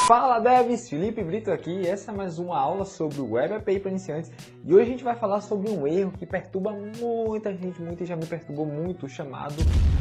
Fala devs, Felipe Brito aqui e essa é mais uma aula sobre o Web API para iniciantes e hoje a gente vai falar sobre um erro que perturba muita gente, já me perturbou muito, chamado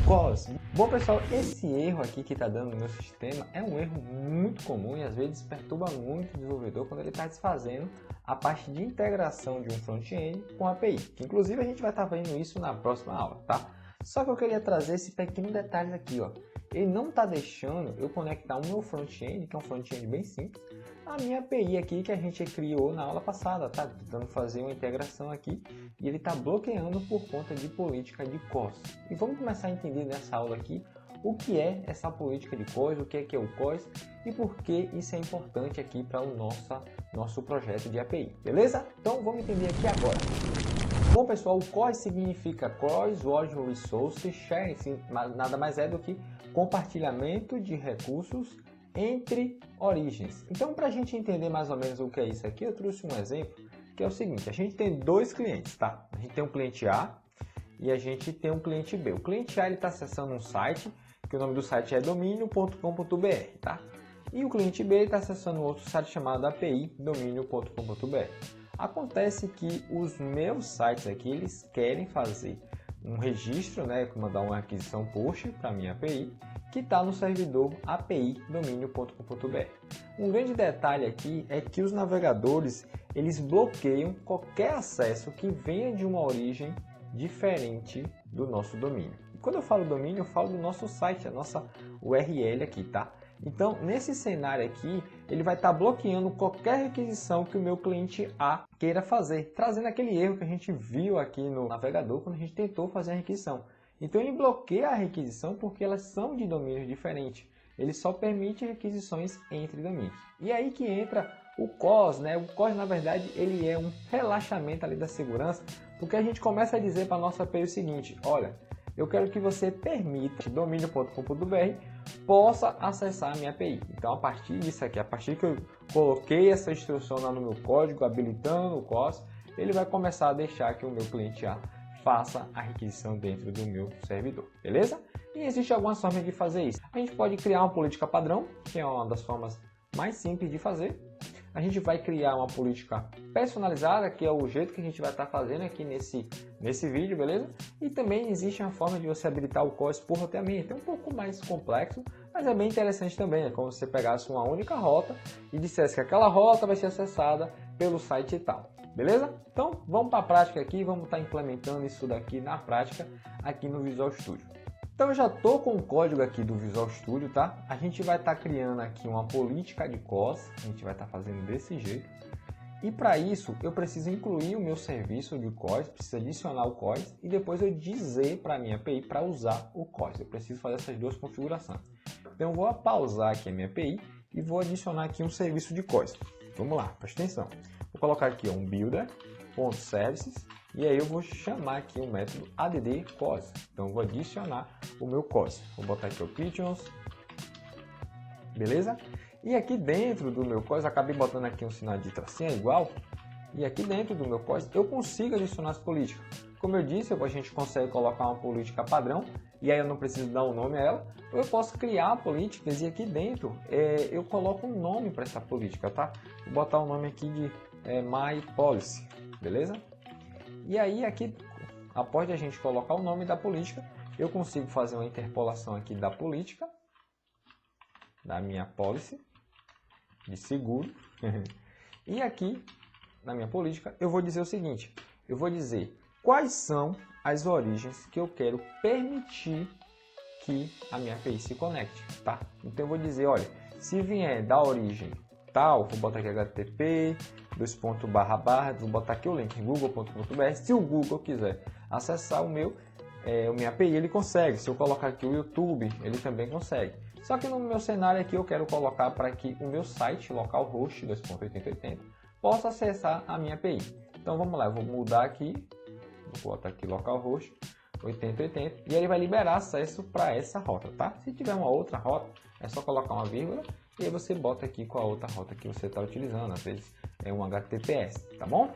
COS. Bom pessoal, esse erro aqui que está dando no meu sistema é um erro muito comum e às vezes perturba muito o desenvolvedor quando ele está desfazendo a parte de integração de um front-end com a API, que inclusive a gente vai estar vendo isso na próxima aula, tá? Só que eu queria trazer esse pequeno detalhe aqui, ó. Ele não está deixando eu conectar o meu front-end, que é um front-end bem simples, a minha API aqui que a gente criou na aula passada, tá? Tentando fazer uma integração aqui e ele está bloqueando por conta de política de COS. E vamos começar a entender nessa aula aqui o que é essa política de COS, o que é o COS e por que isso é importante aqui para o nosso projeto de API, beleza? Então vamos entender aqui agora. Bom pessoal, o COS significa Cross Origin Resource Sharing, nada mais é do que compartilhamento de recursos entre origens. Então, para a gente entender mais ou menos o que é isso aqui, eu trouxe um exemplo, que é o seguinte, a gente tem dois clientes, tá? A gente tem um cliente A e a gente tem um cliente B. O cliente A está acessando um site, que o nome do site é domínio.com.br, tá? E o cliente B está acessando outro site chamado API domínio.com.br. Acontece que os meus sites aqui, eles querem fazer um registro, né, mandar uma requisição push para a minha API, que está no servidor API domínio.com.br. Um grande detalhe aqui é que os navegadores, eles bloqueiam qualquer acesso que venha de uma origem diferente do nosso domínio. E quando eu falo domínio, eu falo do nosso site, a nossa URL aqui, tá? Então, nesse cenário aqui, ele vai estar bloqueando qualquer requisição que o meu cliente A queira fazer, trazendo aquele erro que a gente viu aqui no navegador quando a gente tentou fazer a requisição. Então, ele bloqueia a requisição porque elas são de domínios diferentes. Ele só permite requisições entre domínios. E aí que entra o COS, né? O COS, na verdade, ele é um relaxamento ali da segurança, porque a gente começa a dizer para a nossa API o seguinte, olha, eu quero que você permita que domínio.com.br possa acessar a minha API. Então, a partir disso aqui, a partir que eu coloquei essa instrução lá no meu código, habilitando o COS, ele vai começar a deixar que o meu cliente A faça a requisição dentro do meu servidor, beleza? E existe algumas formas de fazer isso. A gente pode criar uma política padrão, que é uma das formas mais simples de fazer. A gente vai criar uma política personalizada, que é o jeito que a gente vai estar fazendo aqui nesse vídeo, beleza? E também existe uma forma de você habilitar o COS por roteamento. É um pouco mais complexo, mas é bem interessante também. É como se você pegasse uma única rota e dissesse que aquela rota vai ser acessada pelo site e tal. Beleza? Então, vamos para a prática aqui, vamos estar implementando isso daqui na prática aqui no Visual Studio. Então, eu já estou com o código aqui do Visual Studio, tá? A gente vai estar criando aqui uma política de COS, a gente vai estar fazendo desse jeito. E para isso, eu preciso incluir o meu serviço de COS, preciso adicionar o COS e depois eu dizer para a minha API para usar o COS. Eu preciso fazer essas duas configurações. Então, eu vou pausar aqui a minha API e vou adicionar aqui um serviço de COS. Vamos lá, presta atenção. Vou colocar aqui um builder.services e aí eu vou chamar aqui o método add COS. Então, eu vou adicionar o meu COS. Vou botar aqui o kitchens, beleza? E aqui dentro do meu COS, acabei botando aqui um sinal de tracinho igual. E aqui dentro do meu COS, eu consigo adicionar as políticas. Como eu disse, a gente consegue colocar uma política padrão, e aí eu não preciso dar um nome a ela. Ou eu posso criar políticas e aqui dentro eu coloco um nome para essa política, tá? Vou botar o nome aqui de My Policy, beleza? E aí aqui, após a gente colocar o nome da política, eu consigo fazer uma interpolação aqui da política, da minha policy, de seguro. E aqui, na minha política, eu vou dizer o seguinte, eu vou dizer quais são as origens que eu quero permitir que a minha API se conecte, tá? Então eu vou dizer, olha, se vier da origem tal, vou botar aqui http, vou botar aqui o link google.com.br, se o Google quiser acessar o minha API, ele consegue. Se eu colocar aqui o YouTube, ele também consegue. Só que no meu cenário aqui eu quero colocar para que o meu site localhost 2.8080 possa acessar a minha API. Então vamos lá, eu vou mudar aqui, vou botar aqui localhost 8080 e ele vai liberar acesso para essa rota, tá? Se tiver uma outra rota, é só colocar uma vírgula e aí você bota aqui com a outra rota que você está utilizando, às vezes é um HTTPS, tá bom?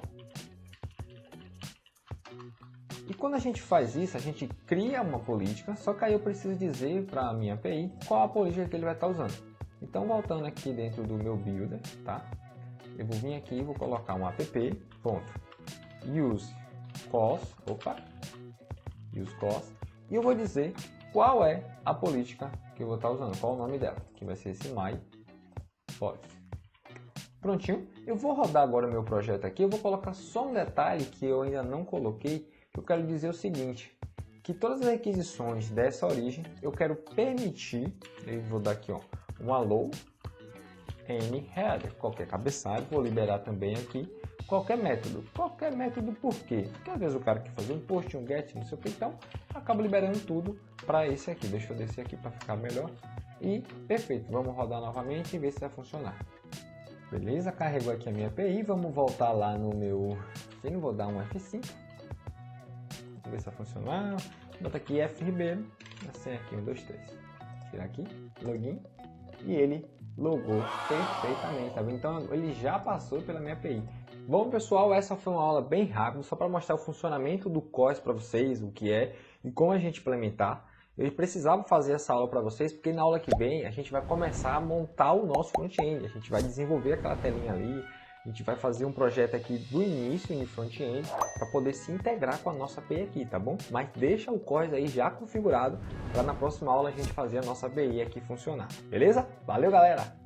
E quando a gente faz isso, a gente cria uma política, só que aí eu preciso dizer para a minha API qual a política que ele vai estar usando. Então, voltando aqui dentro do meu builder, tá? Eu vou vir aqui e vou colocar um app, ponto, use cost, e eu vou dizer qual é a política que eu vou estar usando, qual é o nome dela, que vai ser esse my policy. Prontinho, eu vou rodar agora o meu projeto aqui, eu vou colocar só um detalhe que eu ainda não coloquei, que eu quero dizer o seguinte, que todas as requisições dessa origem, eu quero permitir, eu vou dar aqui ó, um allow any header, qualquer cabeçalho, vou liberar também aqui, qualquer método por quê? Porque às vezes o cara quer fazer um post, um get, não sei o que, então acaba liberando tudo para esse aqui, deixa eu descer aqui para ficar melhor, e perfeito, vamos rodar novamente e ver se vai funcionar. Beleza, carregou aqui a minha API, vamos voltar lá no meu, eu vou dar um F5, vamos ver se vai funcionar, bota aqui F Ribeiro, assim aqui, 1, 2, 3, tirar aqui, login, e ele logou perfeitamente, tá vendo? Então ele já passou pela minha API. Bom pessoal, essa foi uma aula bem rápida, só para mostrar o funcionamento do COS para vocês, o que é e como a gente implementar. Eu precisava fazer essa aula para vocês, porque na aula que vem a gente vai começar a montar o nosso front-end, a gente vai desenvolver aquela telinha ali, a gente vai fazer um projeto aqui do início em front-end para poder se integrar com a nossa API aqui, tá bom? Mas deixa o COS aí já configurado para na próxima aula a gente fazer a nossa API aqui funcionar, beleza? Valeu galera!